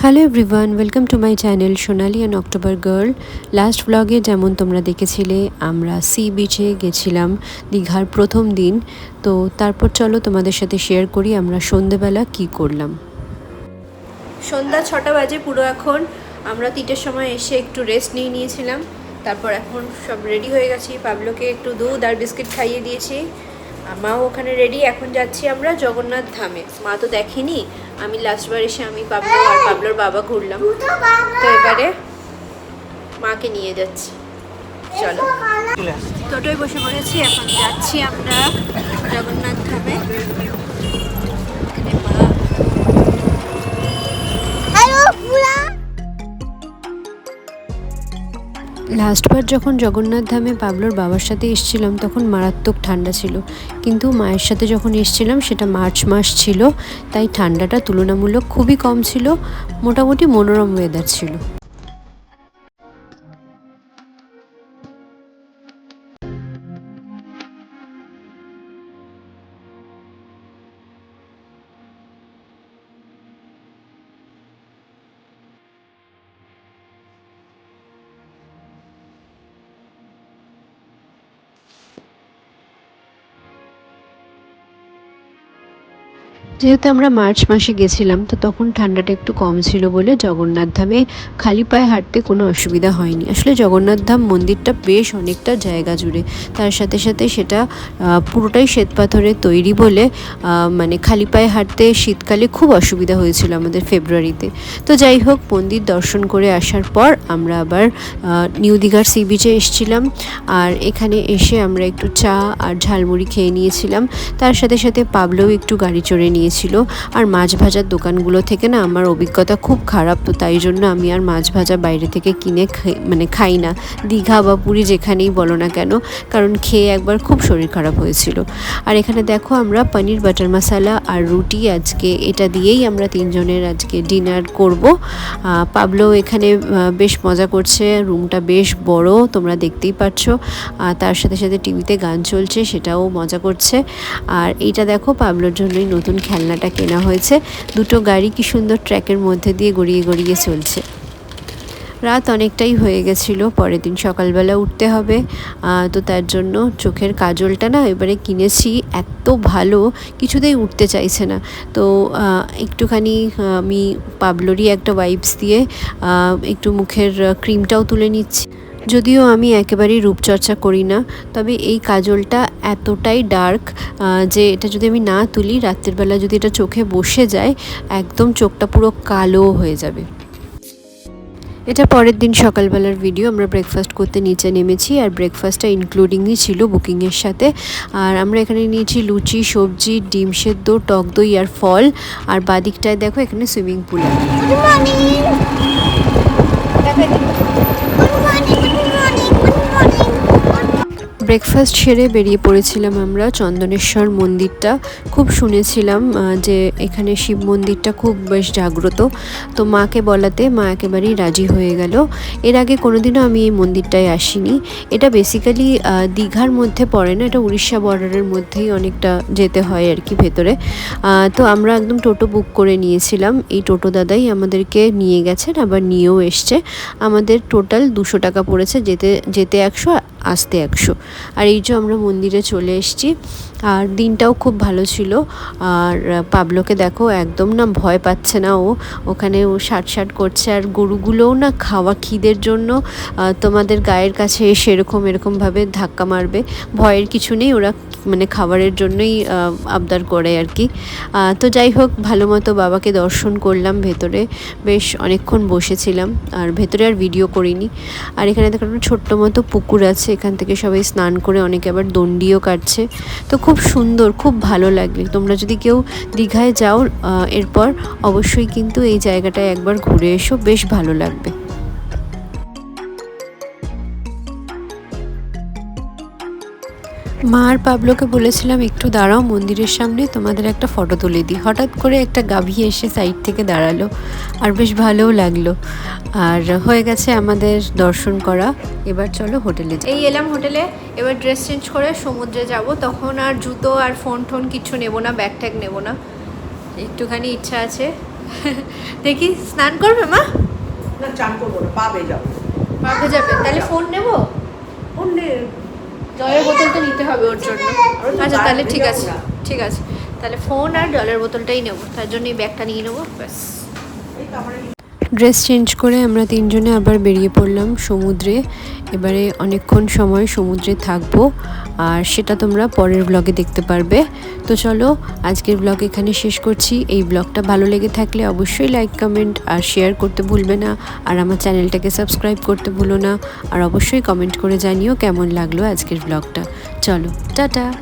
Hello everyone, welcome to my channel Sonali and October girl. Last ব্লগে যেমন তোমরা দেখেছিলে আমরা সি বিচে গেছিলাম দীঘার প্রথম দিন। তো তারপর চলো তোমাদের সাথে শেয়ার করি আমরা সন্ধেবেলা কি করলাম। সন্ধ্যা 6টা বাজে পুরো। এখন আমরা 3টের সময় এসে একটু রেস্ট নিয়েছিলাম। তারপর এখন সব রেডি হয়ে গেছি। পাবলোকে একটু দুধ আর বিস্কিট খাইয়ে দিয়েছি, মাও ওখানে রেডি। এখন যাচ্ছি আমরা জগন্নাথ ধামে। মা তো দেখেনি, আমি লাস্টবার এসে আমি পাবলো আর পাবলোর বাবা ঘুরলাম, তো এবারে মাকে নিয়ে যাচ্ছি। চলো, টোটোয় বসে পড়েছি, এখন যাচ্ছি আমরা জগন্নাথ ধামে। লাস্টবার যখন জগন্নাথ ধামে পাবলোর বাবার সাথে এসেছিলাম তখন মারাত্মক ঠান্ডা ছিল, কিন্তু মায়ের সাথে যখন এসেছিলাম সেটা মার্চ মাস ছিল, তাই ঠান্ডাটা তুলনামূলক খুবই কম ছিল। মোটামুটি মনোরম ওয়েদার ছিল। যেহেতু আমরা মার্চ মাসে গেছিলাম, তো তখন ঠান্ডাটা একটু কম ছিল বলে জগন্নাথ ধামে খালি পায়ে হাঁটতে কোনো অসুবিধা হয়নি। আসলে জগন্নাথ ধাম মন্দিরটা বেশ অনেকটা জায়গা জুড়ে, তার সাথে সাথে সেটা পুরোটাই শ্বেতপাথরের তৈরি বলে মানে খালি পায়ে হাঁটতে শীতকালে খুব অসুবিধা হয়েছিল আমাদের ফেব্রুয়ারিতে। তো যাই হোক, মন্দির দর্শন করে আসার পর আমরা আবার নিউ দীঘার সি বিচে এসেছিলাম। আর এখানে এসে আমরা একটু চা আর ঝালমুড়ি খেয়ে নিয়েছিলাম। তার সাথে সাথে পাবলোও একটু গাড়ি চড়ে নিয়েছিল। আর মাছ ভাজার দোকানগুলো থেকে না আমার অভিজ্ঞতা খুব খারাপ, তো তাই জন্য আমি আর মাছ ভাজা বাইরে থেকে কিনে খাই না, দীঘা বা পুরী যেখানেই বলো না কেন, কারণ খেয়ে একবার খুব শরীর খারাপ হয়েছিল। আর এখানে দেখো আমরা পনির বাটার মশালা আর রুটি, আজকে এটা দিয়েই আমরা তিনজনের আজকে ডিনার করব। পাবলো এখানে বেশ মজা করছে, রুমটা বেশ বড় তোমরা দেখতেই পাচ্ছ। তার সাথে সাথে টিভিতে গান চলছে, সেটাও মজা করছে। আর এইটা দেখো পাবলোর জন্যই নতুন খেলনাটা কেনা হয়েছে। দুটো গাড়ি কি সুন্দর ট্র্যাকের মধ্যে দিয়ে গড়িয়ে গড়িয়ে চলছে। রাত অনেকটাই হয়ে গেছিলো, পরের দিন সকালবেলা উঠতে হবে, তো তার জন্য চোখের কাজলটা না এবারে কিনেছি, এত ভালো কিছুতেই উঠতে চাইছে না। তো একটুখানি আমি পাবলোরই একটা ওয়াইপস দিয়ে একটু মুখের ক্রিমটাও তুলে নিচ্ছি। যদিও আমি একেবারেই রূপচর্চা করি না, তবে এই কাজলটা এতটাই ডার্ক যে এটা যদি আমি না তুলি, রাত্রের বেলা যদি এটা চোখে বসে যায় একদম চোখটা পুরো কালো হয়ে যাবে। এটা পরের দিন সকালবেলার ভিডিও। আমরা ব্রেকফাস্ট করতে নিচে নেমেছি, আর ব্রেকফাস্টটা ইনক্লুডিংই ছিল বুকিংয়ের সাথে। আর আমরা এখানে নিয়েছি লুচি, সবজি, ডিম সেদ্ধ, টক দই আর ফল। আর বাদিকটায় দেখো এখানে সুইমিং পুল। ব্রেকফাস্ট সেরে বেরিয়ে পড়েছিলাম আমরা চন্দনেশ্বর মন্দিরটা। খুব শুনেছিলাম যে এখানে শিব মন্দিরটা খুব বেশ জাগ্রত, তো মাকে বলাতে মা একেবারেই রাজি হয়ে গেল। এর আগে কোনোদিনও আমি এই মন্দিরটায় আসিনি। এটা বেসিক্যালি দীঘার মধ্যে পড়ে না, এটা উড়িষ্যা বর্ডারের মধ্যেই অনেকটা যেতে হয় আর কি ভেতরে। তো আমরা একদম টোটো বুক করে নিয়েছিলাম, এই টোটো দাদাই আমাদেরকে নিয়ে গেছেন, আবার নিয়েও এসছে। আমাদের টোটাল 200 টাকা পড়েছে, যেতে 100 আসতে 100। আর এই যে আমরা মন্দিরে চলে এসেছি, আর দিনটাও খুব ভালো ছিল। আর পাবলোকে দেখো একদম না ভয় পাচ্ছে না, ওখানে ও শাট করছে। আর গরুগুলোও না খাওয়া খিদের জন্য তোমাদের গায়ের কাছে এসে এরকমভাবে ধাক্কা মারবে। ভয়ের কিছু নেই, ওরা মানে খাবারের জন্যই আবদার করে আর কি। তো যাই হোক, ভালো মতো বাবাকে দর্শন করলাম। ভেতরে বেশ অনেকক্ষণ বসেছিলাম, আর ভেতরে আর ভিডিও করিনি। আর এখানে দেখো একটা ছোট্ট মতো পুকুর আছে, এখান থেকে সবাই স্নান করে অনেকে আবার দণ্ডিও কাটছে। তো খুব সুন্দর, খুব ভালো লাগবে। তোমরা যদি কেউ দীঘায় যাও এরপর অবশ্যই কিন্তু এই জায়গাটায় একবার ঘুরে এসো, বেশ ভালো লাগবে। মা আর পাবলোকে বলেছিলাম একটু দাঁড়াও মন্দিরের সামনে, তোমাদের একটা ফটো তুলে দিই। হঠাৎ করে একটা গাভী এসে সাইড থেকে দাঁড়ালো, আর বেশ ভালোও লাগলো। আর হয়ে গেছে আমাদের দর্শন করা। এবার চলো হোটেলে যাই। এই এলাম হোটেলে, এবার ড্রেস চেঞ্জ করে সমুদ্রে যাব। তখন আর জুতো আর ফোন টোন কিছু নেবো না, ব্যাগ ট্যাগ নেবো না। একটুখানি ইচ্ছা আছে দেখি স্নান করবে মা? না চান করবো না, পা ভেজাবো। পা ভেজাবে? তাহলে ফোন নেবো? ফোন নে। জলের বোতলটা নিতে হবে ওর জন্য। আরে তো আচ্ছা পা তাহলে ঠিক ভেজাবো আছে, না। ঠিক আছে। তাহলে ফোন আর জলের বোতলটাই নেবো, তার জন্য এই ব্যাগটা নিয়ে নেবো ব্যাস। এই তো আমার এই- ড্রেস চেঞ্জ করে আমরা তিনজনে আবার বেরিয়ে পড়লাম সমুদ্রে। এবারে অনেকক্ষণ সময় সমুদ্রে থাকবো, আর সেটা তোমরা পরের ব্লগে দেখতে পারবে। তো চলো আজকের ব্লগ এখানে শেষ করছি। এই ব্লগটা ভালো লেগে থাকলে অবশ্যই লাইক, কমেন্ট আর শেয়ার করতে ভুলবে না। আর আমার চ্যানেলটাকে সাবস্ক্রাইব করতে ভুলো না। আর অবশ্যই কমেন্ট করে জানিও কেমন লাগলো আজকের ব্লগটা। চলো টাটা।